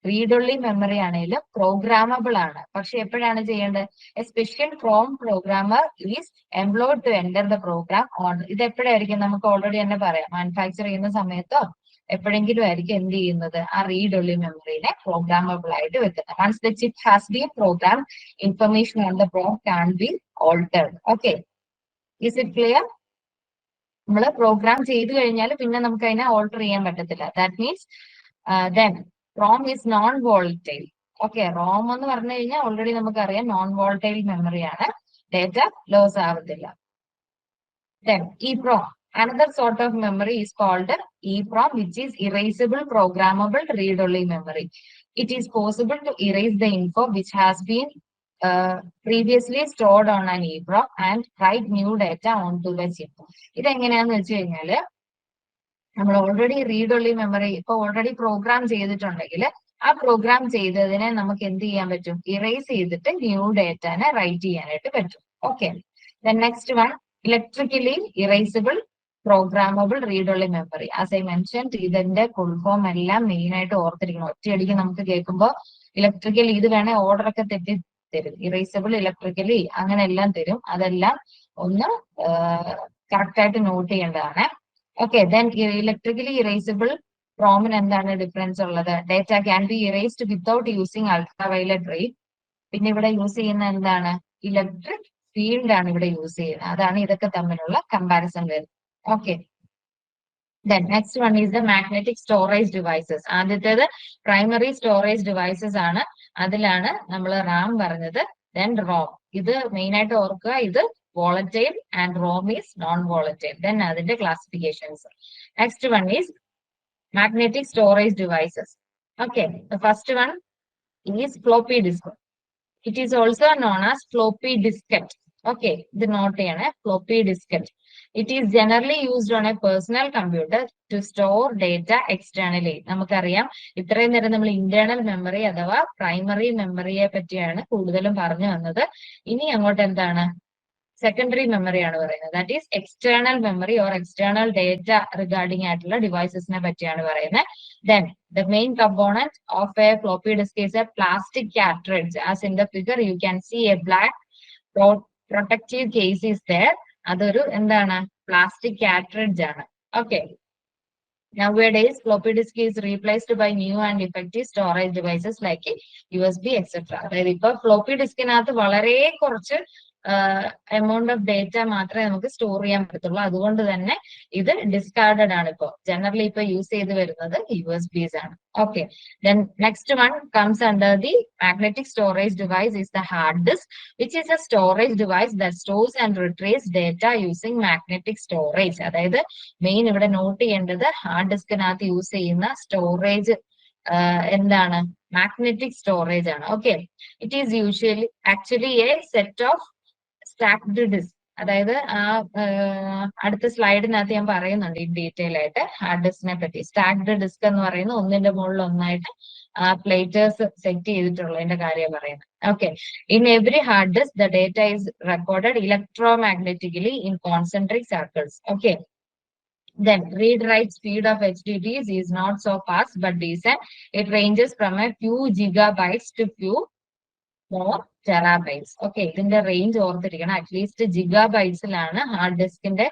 റീഡ് ഓൺലി മെമ്മറി ആണെങ്കിലും പ്രോഗ്രാമബിൾ ആണ്. പക്ഷെ എപ്പോഴാണ് ചെയ്യേണ്ടത്? A special PROM programmer is employed to enter the program on. ഇത് എപ്പോഴായിരിക്കും? നമുക്ക് ഓൾറെഡി തന്നെ പറയാം, മാനുഫാക്ചർ ചെയ്യുന്ന സമയത്തോ എപ്പോഴെങ്കിലും ആയിരിക്കും എന്ത് ചെയ്യുന്നത്, ആ റീഡ് ഓൺലി മെമ്മറിനെ പ്രോഗ്രാമബിൾ ആയിട്ട് വെക്കുന്നത്. Once the chip has been program, information on the PROM can be altered. Okay, is it clear? നമ്മൾ പ്രോഗ്രാം ചെയ്ത് കഴിഞ്ഞാൽ പിന്നെ നമുക്ക് അതിനെ ഓൾട്ടർ ചെയ്യാൻ പറ്റത്തില്ല. That means then ROM is non volatile. Okay, ROM എന്ന് പറഞ്ഞു കഴിഞ്ഞാൽ ഓൾറെഡി നമുക്കറിയാം നോൺ വോളറ്റൈൽ മെമ്മറിയാണ്, ഡേറ്റ ലോസ് ആവത്തില്ല. Then EEPROM, another sort of memory is called EEPROM, which is erasable programmable read-only memory. It is possible to erase the info which has been previously stored on an EEPROM and write new data onto the chip. ഇത് എങ്ങനെയാന്ന് വെച്ച് കഴിഞ്ഞാല് നമ്മൾ already read only memory ഇപ്പൊ already programme ചെയ്തിട്ടുണ്ടെങ്കിൽ ആ programme ചെയ്തതിനെ നമുക്ക് എന്ത് ചെയ്യാൻ പറ്റും? ഇറേസ് ചെയ്തിട്ട് ന്യൂ ഡേറ്റാനെ റൈറ്റ് ചെയ്യാനായിട്ട് പറ്റും. Okay. Then next one, electrically erasable programmable read only memory. As I mention, ഇതിന്റെ ഫുൾ ഫോം എല്ലാം മെയിൻ ആയിട്ട് ഓർത്തിരിക്കണം. ഒറ്റയടിക്ക് നമുക്ക് കേൾക്കുമ്പോൾ ഇലക്ട്രിക്കലി ഇത് വേണേ ഓർഡർ ഒക്കെ തെറ്റി തരും. ഇറേസബിൾ, ഇലക്ട്രിക്കലി അങ്ങനെ എല്ലാം തരും. അതെല്ലാം ഒന്ന് കറക്റ്റ് ആയിട്ട് നോട്ട് ചെയ്യേണ്ടതാണ്. ഓക്കെ. ദെൻ ഇലക്ട്രിക്കലി ഇറേസബിൾ പ്രോമിന് എന്താണ് ഡിഫറൻസ് ഉള്ളത്? Data can be erased without using ultraviolet ray. പിന്നെ ഇവിടെ യൂസ് ചെയ്യുന്ന എന്താണ്? ഇലക്ട്രിക് ഫീൽഡ് ആണ് ഇവിടെ യൂസ് ചെയ്യുന്നത്. അതാണ് ഇതൊക്കെ തമ്മിലുള്ള കമ്പാരിസൺ വരുന്നത്. Okay. Then next one is the magnetic storage devices. ആദ്യത്തേത് പ്രൈമറി സ്റ്റോറേജ് ഡിവൈസസ് ആണ്. അതിലാണ് നമ്മൾ RAM പറഞ്ഞത്. Then ROM. ഇത് മെയിൻ ആയിട്ട് ഓർക്കുക, ഇത് volatile and ROM is non-volatile. Then അതിന്റെ classifications. Next one is magnetic storage devices. Okay, the first one is floppy disk. It is also known as floppy diskette. Okay, ഇത് not ചെയ്യണേ, floppy diskette. It is generally used on a personal computer to store data externally. നമുക്കറിയാം ഇത്രയും നേരം നമ്മൾ internal memory അഥവാ primary മെമ്മറിയെ പറ്റിയാണ് കൂടുതലും പറഞ്ഞു വന്നത്. ഇനി അങ്ങോട്ട് എന്താണ്? സെക്കൻഡറി മെമ്മറി ആണ് പറയുന്നത്. That is external memory or external data regarding ആയിട്ടുള്ള ഡിവൈസസിനെ പറ്റിയാണ് പറയുന്നത്. Then the main component of a floppy disk is a plastic cartridge. As in the figure you can see a black protective case is there. അതൊരു എന്താണ്? Plastic cartridge ആണ്. Okay. Nowadays, floppy disk is replaced by new and effective storage devices like USB, etc. അതായത് ഇപ്പൊ floppy ഡിസ്കിനകത്ത് വളരെ കുറച്ച് amount of data മാത്രമേ നമുക്ക് store ചെയ്യാൻ പറ്റത്തുള്ളൂ. അതുകൊണ്ട് തന്നെ ഇത് ഡിസ്കാർഡഡ് ആണ്. ഇപ്പൊ ജനറലി ഇപ്പൊ യൂസ് ചെയ്ത് വരുന്നത് USBs ആണ്. Okay. Then next one comes under the magnetic storage device is the hard disk, which is a storage device that stores and retrieves data using magnetic storage. അതായത് main ഇവിടെ note ചെയ്യേണ്ടത് hard ഡിസ്കിനകത്ത് use ചെയ്യുന്ന storage എന്താണ്? Magnetic storage ആണ്. Okay. It is usually actually a set of stacked disk. അതായത് ആ അടുത്ത സ്ലൈഡിനകത്ത് ഞാൻ പറയുന്നുണ്ട് ഈ ഡീറ്റെയിൽ ആയിട്ട് ഹാർഡ് ഡിസ്കിനെ പറ്റി. സ്റ്റാക്ഡ് ഡിസ്ക് എന്ന് പറയുന്നത് ഒന്നിന്റെ മുകളിൽ ഒന്നായിട്ട് പ്ലേറ്റേഴ്സ് സെറ്റ് ചെയ്തിട്ടുള്ളതിന്റെ കാര്യം പറയുന്നത്. Okay. In every hard disk the data is recorded electromagnetically in concentric circles. Okay. Then read-write speed of HDDs is not so fast but decent. It ranges from a few gigabytes to few more terabytes. Okay, ഇതിന്റെ range ഓർത്തിരിക്കണം. At least ജിഗാബൈറ്റ്സിലാണ് hard ഡിസ്കിന്റെ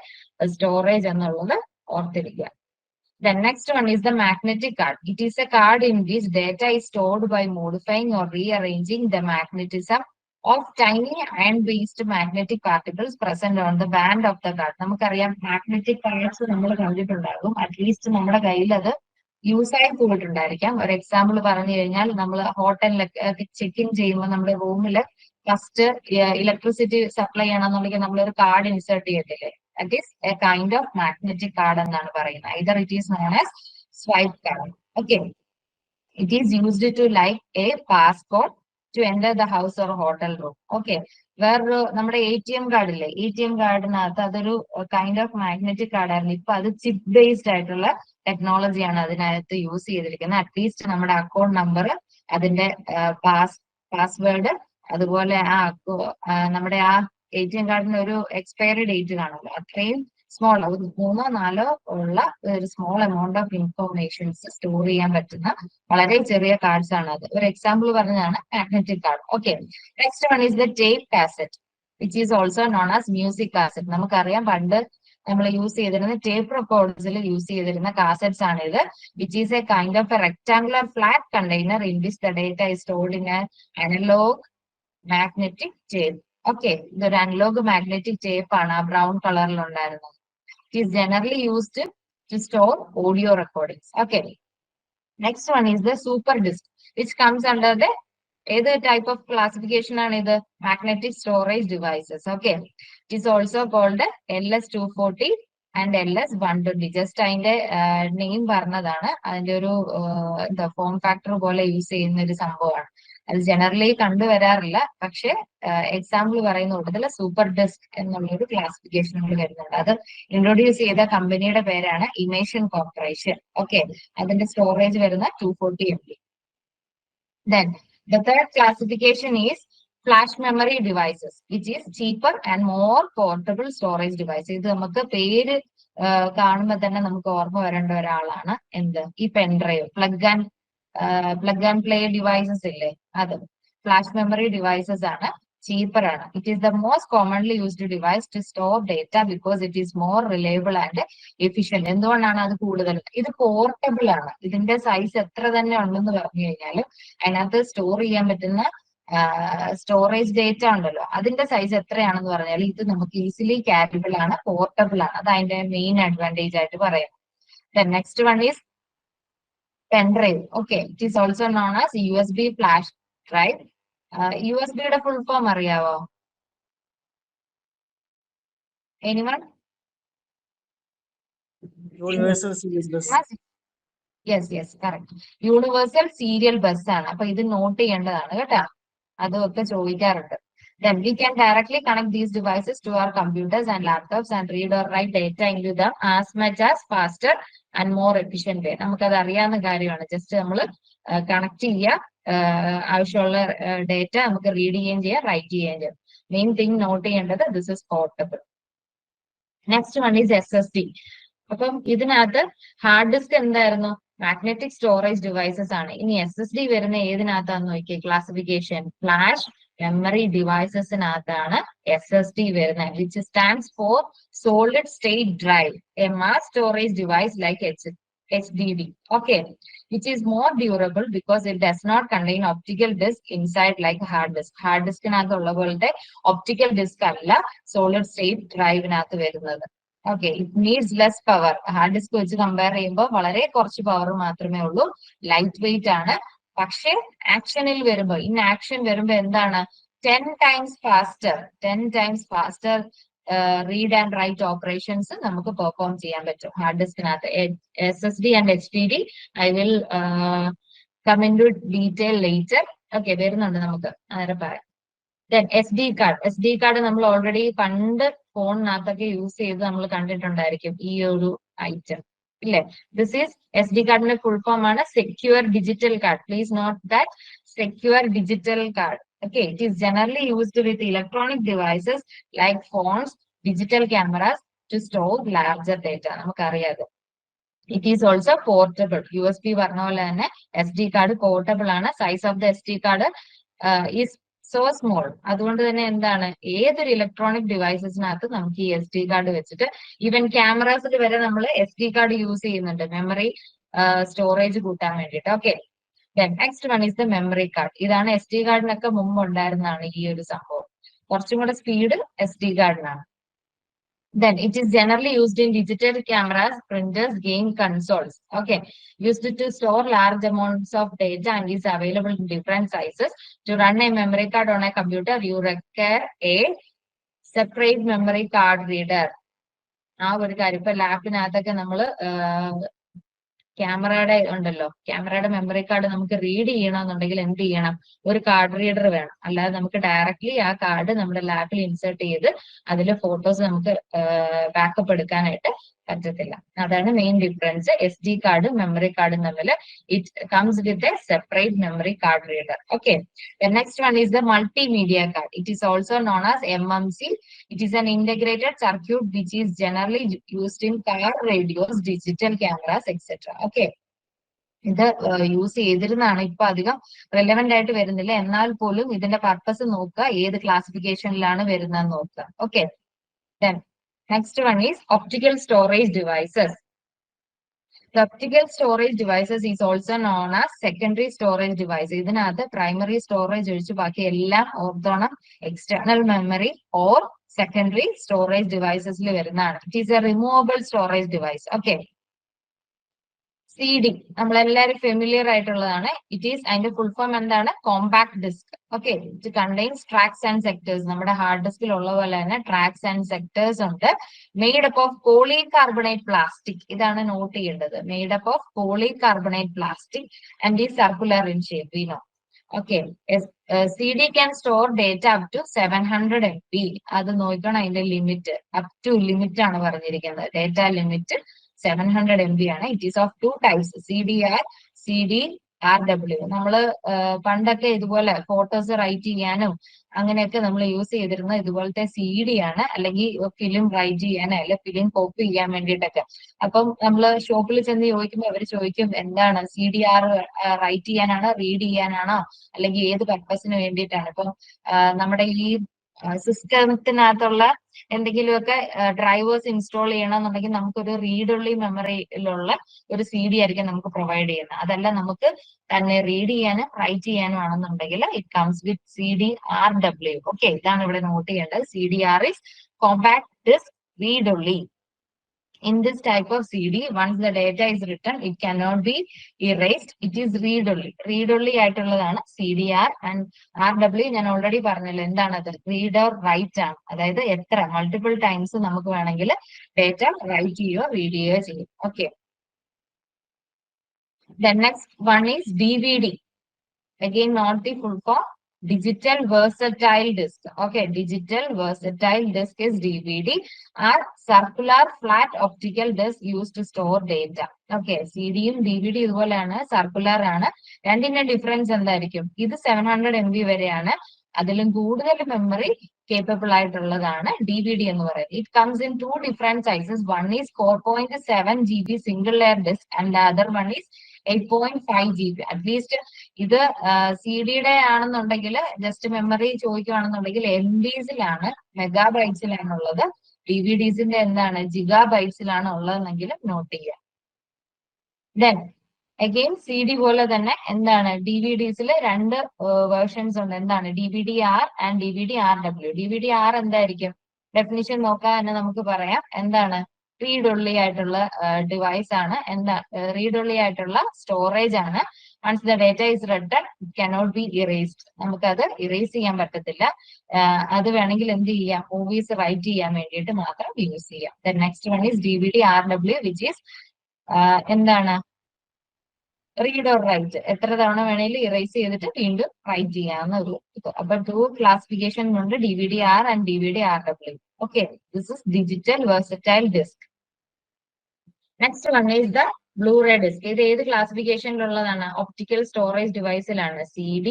storage എന്നുള്ളത് ഓർത്തിരിക്കുക. The next one is the magnetic card. It is a card in which data is stored by modifying or rearranging the magnetism of tiny iron-based magnetic particles present on the band of the card. നമുക്കറിയാം magnetic cards നമ്മൾ കണ്ടിട്ടുണ്ടാകും. At least നമ്മുടെ കയ്യിൽ അത് use ആയി പോയിട്ടുണ്ടായിരിക്കാം. ഒരു example പറഞ്ഞു കഴിഞ്ഞാൽ നമ്മൾ ഹോട്ടലിലൊക്കെ ചെക്ക് ഇൻ ചെയ്യുമ്പോൾ നമ്മുടെ റൂമിൽ ഫസ്റ്റ് ഇലക്ട്രിസിറ്റി സപ്ലൈ ചെയ്യണമെന്നുണ്ടെങ്കിൽ നമ്മളൊരു കാർഡ് ഇൻസേർട്ട് ചെയ്യത്തില്ലേ? That is a kind of magnetic card എന്നാണ് പറയുന്നത്. Either it is known as swipe card. Okay. It is used to like a passport to enter the house or hotel room. Okay. വേറൊരു നമ്മുടെ ATM card ഇല്ലേ? ATM കാർഡിനകത്ത് അതൊരു kind of magnetic card ആയിരുന്നു. ഇപ്പൊ അത് chip based ആയിട്ടുള്ള ടെക്നോളജിയാണ് അതിനകത്ത് use ചെയ്തിരിക്കുന്നത്. അറ്റ്ലീസ്റ്റ് നമ്മുടെ അക്കൗണ്ട് നമ്പർ, അതിന്റെ പാസ്വേഡ്, അതുപോലെ നമ്മുടെ ആ ATM കാർഡിന് ഒരു എക്സ്പയറി ഡേറ്റ് കാണുമല്ലോ, അത്രയും സ്മോൾ, 3-4 ഉള്ള ഒരു small amount of informations store ചെയ്യാൻ പറ്റുന്ന വളരെ ചെറിയ കാർഡ്സ് ആണ് അത്. ഒരു എക്സാമ്പിൾ പറഞ്ഞതാണ് magnetic card. Okay. Next one is the tape cassette, which is also known as music cassette. നമുക്കറിയാം പണ്ട് നമ്മൾ യൂസ് ചെയ്തിരുന്ന ടേപ്പ് റെക്കോർഡ്സിൽ യൂസ് ചെയ്തിരുന്ന കാസറ്റ്സ് ആണ് ഇത്. Which is a kind of a rectangular flat container in which the data is stored in an analog magnetic tape. Okay, ഇതൊരു analog magnetic tape ആണ്, ആ ബ്രൗൺ കളറിൽ ഉണ്ടായിരുന്നത്. It is generally used to store audio recordings. Okay. Next one is the super disk, which comes under the ഏത് type of classification ആണ് ഇത്? Magnetic storage devices. Okay. It is also called LS240 and LS120. Just അതിന്റെ name പറഞ്ഞതാണ്. അതിന്റെ ഒരു എന്താ form factor പോലെ use ചെയ്യുന്ന ഒരു സംഭവമാണ്. അത് ജനറലി കണ്ടുവരാറില്ല, പക്ഷെ എക്സാമ്പിൾ പറയുന്ന കൂട്ടത്തിൽ സൂപ്പർ ഡിസ്ക് എന്നുള്ളൊരു ക്ലാസിഫിക്കേഷൻ നമ്മൾ വരുന്നുണ്ട്. അത് ഇൻട്രൊഡ്യൂസ് ചെയ്ത കമ്പനിയുടെ പേരാണ് ഇമേഷൻ കോർപ്പറേഷൻ. ഓക്കെ. അതിന്റെ സ്റ്റോറേജ് വരുന്ന 240 MB. Then the third classification is flash memory devices, which is cheaper and more portable storage device. ഇത് നമുക്ക് പേര് കാണുമ്പോൾ തന്നെ നമുക്ക് ഓർമ്മ വരേണ്ട ഒരാളാണ് എന്ത്? ഈ pen drive, plug and play devices ഇല്ലേ, അത് ഫ്ലാഷ് മെമ്മറി ഡിവൈസസ് ആണ്, cheaper ആണ്. It is the most commonly used device to store data because it is more reliable and efficient. എന്തുകൊണ്ടാണ് അത് കൂടുതൽ? ഇത് പോർട്ടബിൾ ആണ്. ഇതിന്റെ സൈസ് എത്ര തന്നെ ഉണ്ടെന്ന് പറഞ്ഞു കഴിഞ്ഞാലും അതിനകത്ത് സ്റ്റോർ ചെയ്യാൻ പറ്റുന്ന സ്റ്റോറേജ് ഡേറ്റ ഉണ്ടല്ലോ, അതിന്റെ സൈസ് എത്രയാണെന്ന് പറഞ്ഞാൽ ഇത് നമുക്ക് ഈസിലി ക്യാരിബിൾ ആണ്, പോർട്ടബിൾ ആണ്. അത് അതിന്റെ മെയിൻ അഡ്വാൻറ്റേജ് ആയിട്ട് പറയാം. Next one is pen drive. Okay. It is also known as USB flash drive. USB യുടെ ഫുൾ ഫോം അറിയാവോ? Anyone? Universal Serial Bus. Yes correct. Universal serial bus ആണ്. അപ്പൊ ഇത് നോട്ട് ചെയ്യേണ്ടതാണ് കേട്ടോ, അതൊക്കെ ചോദിക്കാറുണ്ട്. Then we can directly connect these devices to our computers and laptops and read or write data into them as much as faster and more efficient way. നമുക്കത് അറിയാവുന്ന കാര്യമാണ്. ജസ്റ്റ് നമ്മൾ കണക്ട് ചെയ്യുക, ആവശ്യമുള്ള ഡേറ്റ നമുക്ക് റീഡ് ചെയ്യുകയും ചെയ്യാം, right ചെയ്യുകയും ചെയ്യാം. മെയിൻ തിങ് നോട്ട് ചെയ്യേണ്ടത് this is portable. Next one is SSD. അപ്പം ഇതിനകത്ത് ഹാർഡ് ഡിസ്ക് എന്തായിരുന്നു? മാഗ്നറ്റിക് സ്റ്റോറേജ് ഡിവൈസസ് ആണ്. ഇനി SSD വരുന്ന ഏതിനകത്താന്ന് നോക്കിയേ ക്ലാസിഫിക്കേഷൻ, ഫ്ലാഷ് മെമ്മറി ഡിവൈസസിനകത്താണ് SSD വരുന്നത്, which stands for solid state drive, A mass storage device like HDD. Okay, which is more durable because it does not contain optical disk inside like hard disk. Hard diskനകത്തുള്ള പോലത്തെ optical disk അല്ല solid state ഡ്രൈവിനകത്ത് വരുന്നത്. Okay. It needs less power. Hard disk വെച്ച് compare ചെയ്യുമ്പോൾ വളരെ കുറച്ച് power മാത്രമേ ഉള്ളൂ, ലൈറ്റ് വെയിറ്റ് ആണ്. പക്ഷെ ആക്ഷനിൽ വരുമ്പോൾ, ഇൻ ആക്ഷൻ വരുമ്പോൾ എന്താണ്? 10 times faster read and write operations നമുക്ക് പെർഫോം ചെയ്യാൻ പറ്റും ഹാർഡ് ഡിസ്കിനകത്ത്. SSD and HDD I will come into detail later. Okay, വരുന്നുണ്ട്, നമുക്ക് നേരെ പറയാം. ദെൻ SD കാർഡ് നമ്മൾ ഓൾറെഡി പണ്ട് ഫോണിനകത്തൊക്കെ യൂസ് ചെയ്ത് നമ്മൾ കണ്ടിട്ടുണ്ടായിരിക്കും ഈ ഒരു ഐറ്റം ഇല്ലേ? ദിസ് ഈസ് SD കാർഡിന്റെ ഫുൾ ഫോം ആണ് secure digital card. Please note that, secure digital card. Okay, it is generally used with electronic devices like phones, digital cameras to store larger data. നമുക്കറിയാതെ. It is also portable. USB പറഞ്ഞ പോലെ തന്നെ SD card portable ആണ്. Size of the SD card is so small. അതുകൊണ്ട് തന്നെ എന്താണ്, ഏതൊരു electronic ഡിവൈസസിനകത്ത് നമുക്ക് ഈ എസ് ഡി കാർഡ് വെച്ചിട്ട്, ഈവൻ ക്യാമറാസിൽ വരെ നമ്മൾ എസ് ഡി കാർഡ് യൂസ് ചെയ്യുന്നുണ്ട് മെമ്മറി സ്റ്റോറേജ് കൂട്ടാൻ വേണ്ടിയിട്ട്. Okay, next one is the memory card. ഇതാണ് എസ് ഡി കാർഡിനൊക്കെ മുമ്പ് ഉണ്ടായിരുന്നതാണ് ഈ ഒരു സംഭവം. കുറച്ചും കൂടെ speed S D കാർഡിനാണ്. Then it is generally used in digital cameras, printers, game consoles. Okay, used to store large amounts of data and is available in different sizes. To run a memory card on a computer, you require a separate memory card reader. ആ ഒരു കാര്യം ഇപ്പൊ ലാപ്പിനകത്തൊക്കെ നമ്മള് ക്യാമറയുടെ ഉണ്ടല്ലോ, ക്യാമറയുടെ memory card നമുക്ക് read ചെയ്യണമെന്നുണ്ടെങ്കിൽ എന്ത് ചെയ്യണം, ഒരു കാർഡ് റീഡർ വേണം. അല്ലാതെ നമുക്ക് ഡയറക്ട്ലി ആ കാർഡ് നമ്മുടെ ലാപ്പിൽ ഇൻസേർട്ട് ചെയ്ത് അതിൽ ഫോട്ടോസ് നമുക്ക് ബാക്കപ്പ് എടുക്കാനായിട്ട് പറ്റത്തില്ല. അതാണ് മെയിൻ ഡിഫറൻസ് എസ് ഡി കാർഡും മെമ്മറി കാർഡും തമ്മിൽ. It comes with a separate memory card reader. Okay, next one is the multimedia card. It is also known as MMC. It is an integrated circuit which is generally used in car radios, digital cameras, etc. Okay. ഇത് use ചെയ്തിരുന്നതാണ്, ഇപ്പൊ അധികം relevant ആയിട്ട് വരുന്നില്ല. എന്നാൽ പോലും ഇതിന്റെ purpose നോക്കുക, ഏത് ക്ലാസിഫിക്കേഷനിലാണ് വരുന്നതെന്ന് നോക്കുക. Okay, next one is optical storage devices. Optical storage devices is also known as secondary storage device. ഇതിനകത്ത് പ്രൈമറി സ്റ്റോറേജ് ഒഴിച്ച് ബാക്കി എല്ലാം ഓർത്തോണം external memory or secondary storage ഡിവൈസസിൽ വരുന്നതാണ്. It is a removable storage device. Okay, CD നമ്മളെല്ലാവരും familiar ആയിട്ടുള്ളതാണ്. It is അതിന്റെ ഫുൾ ഫോം എന്താണ്, compact disk. Okay, it contains tracks and sectors. നമ്മുടെ ഹാർഡ് ഡിസ്കിൽ ഉള്ള പോലെ തന്നെ ട്രാക്സ് ആൻഡ് സെക്ടേഴ്സ് ഉണ്ട്. Made up of polycarbonate plastic. ഇതാണ് നോട്ട് ചെയ്യേണ്ടത്, made up of polycarbonate plastic and ഈ circular in shape. We know. Okay, CD can store data up to 700 MB. അത് നോക്കണം, അതിന്റെ ലിമിറ്റ് അപ് ടു ലിമിറ്റ് ആണ് പറഞ്ഞിരിക്കുന്നത്. Data limit 700 MB ആണ്. It is of 2 types, CDR, CDRW. നമ്മള് പണ്ടൊക്കെ ഇതുപോലെ ഫോട്ടോസ് റൈറ്റ് ചെയ്യാനും അങ്ങനെയൊക്കെ നമ്മൾ യൂസ് ചെയ്തിരുന്നത് ഇതുപോലത്തെ CD ആണ്, അല്ലെങ്കിൽ ഫിലിം റൈറ്റ് ചെയ്യാനോ അല്ലെ ഫിലിം കോപ്പി ചെയ്യാൻ വേണ്ടിയിട്ടൊക്കെ. അപ്പം നമ്മൾ ഷോപ്പിൽ ചെന്ന് ചോദിക്കുമ്പോൾ അവർ ചോദിക്കും, എന്താണ് CDR റൈറ്റ് ചെയ്യാനാണോ റീഡ് ചെയ്യാനാണോ അല്ലെങ്കിൽ ഏത് പർപ്പസിന് വേണ്ടിയിട്ടാണ്. ഇപ്പം നമ്മുടെ ഈ സിസ്റ്റത്തിനകത്തുള്ള എന്തെങ്കിലുമൊക്കെ ഡ്രൈവേഴ്സ് ഇൻസ്റ്റാൾ ചെയ്യണമെന്നുണ്ടെങ്കിൽ നമുക്കൊരു റീഡ് ഒൺലി മെമ്മറിയിലുള്ള ഒരു CD ആയിരിക്കും നമുക്ക് പ്രൊവൈഡ് ചെയ്യുന്നത്. അതല്ല നമുക്ക് തന്നെ റീഡ് ചെയ്യാനും റൈറ്റ് ചെയ്യാനും ആണെന്നുണ്ടെങ്കിൽ it comes with CDRW. Okay, ഇതാണ് ഇവിടെ നോട്ട് ചെയ്യേണ്ടത്. CDR is compact disk read only. In this type of CD, once the data is written, it cannot be erased. It is read only. Read only ആയിട്ടുള്ളതാണ് CDR and RW. ഞാൻ already പറഞ്ഞല്ലോ എന്താണത്, read or right ആണ്. അതായത് എത്ര multiple times നമുക്ക് വേണമെങ്കിൽ data right ചെയ്യുകയോ റീഡ് ചെയ്യുകയോ ചെയ്യും. Okay, the next one is DVD. Again, not the full form. Digital versatile disk. Okay, digital versatile disk is DVD, are circular flat optical disk used to store data. Okay, CD-യും DVD ഇതുപോലെയാണ്, circular ആണ്. രണ്ടിന്റെ difference എന്തായിരിക്കും, ഇത് 700 MB വരെയാണ്, അതിലും കൂടുതൽ memory capable ആയിട്ടുള്ളതാണ് DVD എന്ന് പറയുന്നത്. It comes in 2 different sizes. One is 4.7 GB single layer disk and the other one is 8.5 GB. At least ഇത് CD-യുടെ ആണെന്നുണ്ടെങ്കിൽ ജസ്റ്റ് മെമ്മറി ചോദിക്കുകയാണെന്നുണ്ടെങ്കിൽ MBസിലാണ്, മെഗാബൈറ്റ്സിലാണ് ഉള്ളത്. DVDസിന്റെ എന്താണ്, ജിഗാബൈറ്റ്സിലാണ് ഉള്ളതെന്നെങ്കിലും നോട്ട് ചെയ്യുക. ദെൻ അഗെയിൻ CD പോലെ തന്നെ എന്താണ്, DVDസിൽ രണ്ട് വേർഷൻസ് ഉണ്ട്. എന്താണ്, DVD-R ആൻഡ് DVD-RW. DVD-R എന്തായിരിക്കും, ഡെഫിനിഷൻ നോക്കാൻ തന്നെ നമുക്ക് പറയാം. എന്താണ്, റീഡ് ഒൺലി ആയിട്ടുള്ള ഡിവൈസ് ആണ്. എന്താ, റീഡ് ഒൺലി ആയിട്ടുള്ള സ്റ്റോറേജ് ആണ്. Once the data is written it cannot be erased. നമുക്കത് ഇറേസ് ചെയ്യാൻ പറ്റത്തില്ല. അത് വേണമെങ്കിൽ എന്ത് ചെയ്യാം, മൂവീസ് റൈറ്റ് ചെയ്യാൻ വേണ്ടിയിട്ട് മാത്രം യൂസ് ചെയ്യാം. Then next one is DVD-RW which is എന്താണ്, റീഡ് ഓർ റൈറ്റ്. എത്ര തവണ വേണേലും ഇറേസ് ചെയ്തിട്ട് വീണ്ടും റൈറ്റ് ചെയ്യാവുന്ന ഒരു. അപ്പൊ 2 ക്ലാസിഫിക്കേഷൻ ഉണ്ട്, DVD-R and DVD-RW. Okay, this is digital versatile disk. Next one is the Blu-ray disk. ഇത് ഏത് ക്ലാസിഫിക്കേഷനിലുള്ളതാണ്, ഒപ്റ്റിക്കൽ സ്റ്റോറേജ് ഡിവൈസിലാണ്. CD,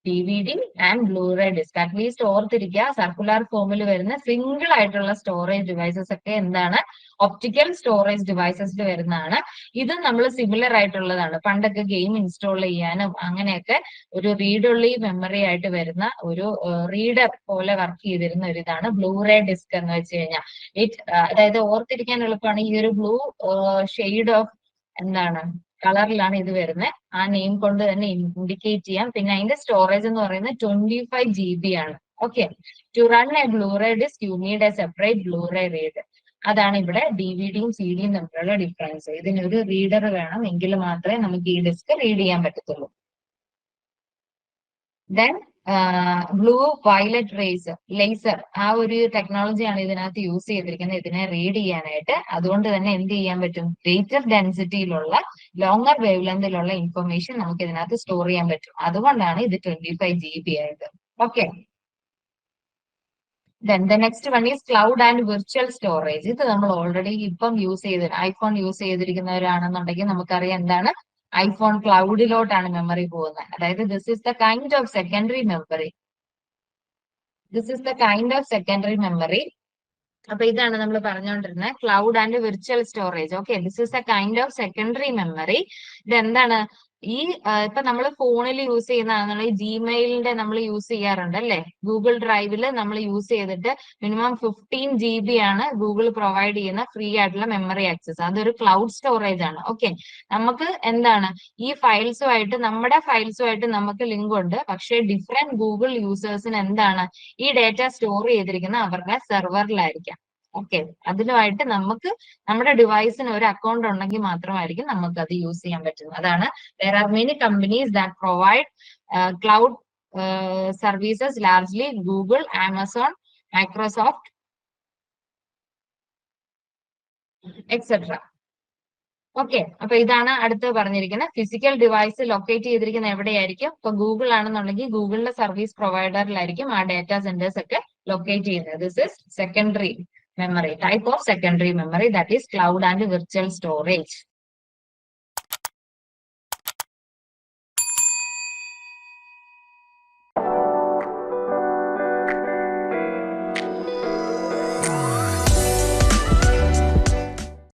DVD and Blu-ray disk. At least ഓർത്തിരിക്കുക, സർക്കുലർ ഫോമിൽ വരുന്ന സിംഗിൾ ആയിട്ടുള്ള സ്റ്റോറേജ് ഡിവൈസസ് ഒക്കെ എന്താണ്, ഒപ്റ്റിക്കൽ സ്റ്റോറേജ് ഡിവൈസസിൽ വരുന്നതാണ്. ഇത് നമ്മൾ സിമിലർ ആയിട്ടുള്ളതാണ്. പണ്ടൊക്കെ ഗെയിം ഇൻസ്റ്റാൾ ചെയ്യാനും അങ്ങനെയൊക്കെ ഒരു റീഡ് ഒൺലി മെമ്മറി ആയിട്ട് വരുന്ന ഒരു റീഡർ പോലെ വർക്ക് ചെയ്തിരുന്ന ഒരു ഇതാണ് ബ്ലൂറേ ഡിസ്ക് എന്ന് വെച്ച് കഴിഞ്ഞാൽ. അതായത് ഓർത്തിരിക്കാൻ എളുപ്പമാണ്. ഈ ഒരു ബ്ലൂ ഷെയ്ഡ് ഓഫ് എന്താണ് കളറിലാണ് ഇത് വരുന്നത്. ആ നെയിം കൊണ്ട് തന്നെ ഇൻഡിക്കേറ്റ് ചെയ്യാം. പിന്നെ അതിന്റെ സ്റ്റോറേജ് എന്ന് പറയുന്നത് 25 GB ആണ്. Okay, to run a Blu-ray disk you need a separate Blu-ray reader. അതാണ് ഇവിടെ DVDയും CD യും തമ്മിലുള്ള ഡിഫറൻസ്. ഇതിനൊരു റീഡർ വേണം, എങ്കിൽ മാത്രമേ നമുക്ക് ഈ ഡിസ്ക് റീഡ് ചെയ്യാൻ പറ്റത്തുള്ളൂ. ദെൻ ബ്ലൂ വയലറ്റ് ലേസർ, ആ ഒരു ടെക്നോളജിയാണ് ഇതിനകത്ത് യൂസ് ചെയ്തിരിക്കുന്നത് ഇതിനെ റീഡ് ചെയ്യാനായിട്ട്. അതുകൊണ്ട് തന്നെ എന്ത് ചെയ്യാൻ പറ്റും, ഗ്രേറ്റർ ഡെൻസിറ്റിയിലുള്ള ലോങ്ങർ വേവ് ലെങ്തിലുള്ള ഇൻഫർമേഷൻ നമുക്ക് ഇതിനകത്ത് സ്റ്റോർ ചെയ്യാൻ പറ്റും. അതുകൊണ്ടാണ് ഇത് 25 GB ആയത്. Okay, then the next one is cloud and virtual storage. ഇത് നമ്മൾ ഓൾറെഡി ഇപ്പം യൂസ് ചെയ്ത് ഐഫോൺ യൂസ് ചെയ്തിരിക്കുന്നവരാണെന്നുണ്ടെങ്കിൽ നമുക്കറിയാം എന്താണ്, ഐഫോൺ ക്ലൗഡിലോട്ടാണ് മെമ്മറി പോകുന്നത്. അതായത് this is the kind of secondary memory. അപ്പൊ ഇതാണ് നമ്മൾ പറഞ്ഞുകൊണ്ടിരുന്നത് cloud and virtual storage. Okay, this is A kind of secondary memory. ഇതെന്താണ്, ഈ ഇപ്പൊ നമ്മൾ ഫോണിൽ യൂസ് ചെയ്യുന്നതാണെന്നുണ്ടെങ്കിൽ ജിമെയിലിന്റെ നമ്മൾ യൂസ് ചെയ്യാറുണ്ട് അല്ലെ, ഗൂഗിൾ ഡ്രൈവിൽ നമ്മൾ യൂസ് ചെയ്തിട്ട് മിനിമം 15 GB ആണ് ഗൂഗിൾ പ്രൊവൈഡ് ചെയ്യുന്ന ഫ്രീ ആയിട്ടുള്ള മെമ്മറി ആക്സസ്. അതൊരു ക്ലൗഡ് സ്റ്റോറേജ് ആണ്. ഓക്കെ, നമുക്ക് എന്താണ് ഈ നമ്മുടെ ഫയൽസുമായിട്ട് നമുക്ക് ലിങ്ക് ഉണ്ട്. പക്ഷേ ഡിഫറെന്റ് ഗൂഗിൾ യൂസേഴ്സിന് എന്താണ് ഈ ഡേറ്റ സ്റ്റോർ ചെയ്തിരിക്കുന്ന അവരുടെ സെർവറിലായിരിക്കാം. ഓക്കെ, അതിലുമായിട്ട് നമുക്ക് നമ്മുടെ ഡിവൈസിന് ഒരു അക്കൗണ്ട് ഉണ്ടെങ്കിൽ മാത്രമായിരിക്കും നമുക്ക് അത് യൂസ് ചെയ്യാൻ പറ്റുന്നത്. അതാണ് there are many companies that provide cloud services, largely Google, Amazon, Microsoft, etc. Okay, അപ്പൊ ഇതാണ് അടുത്ത് പറഞ്ഞിരിക്കുന്നത്. ഫിസിക്കൽ ഡിവൈസ് ലൊക്കേറ്റ് ചെയ്തിരിക്കുന്ന എവിടെയായിരിക്കും, ഇപ്പൊ ഗൂഗിൾ ആണെന്നുണ്ടെങ്കിൽ ഗൂഗിളിന്റെ സർവീസ് പ്രൊവൈഡറിലായിരിക്കും ആ ഡേറ്റാ സെന്റേഴ്സ് ഒക്കെ ലൊക്കേറ്റ് ചെയ്യുന്നത്. This is secondary memory, type of secondary memory, that is cloud and virtual storage.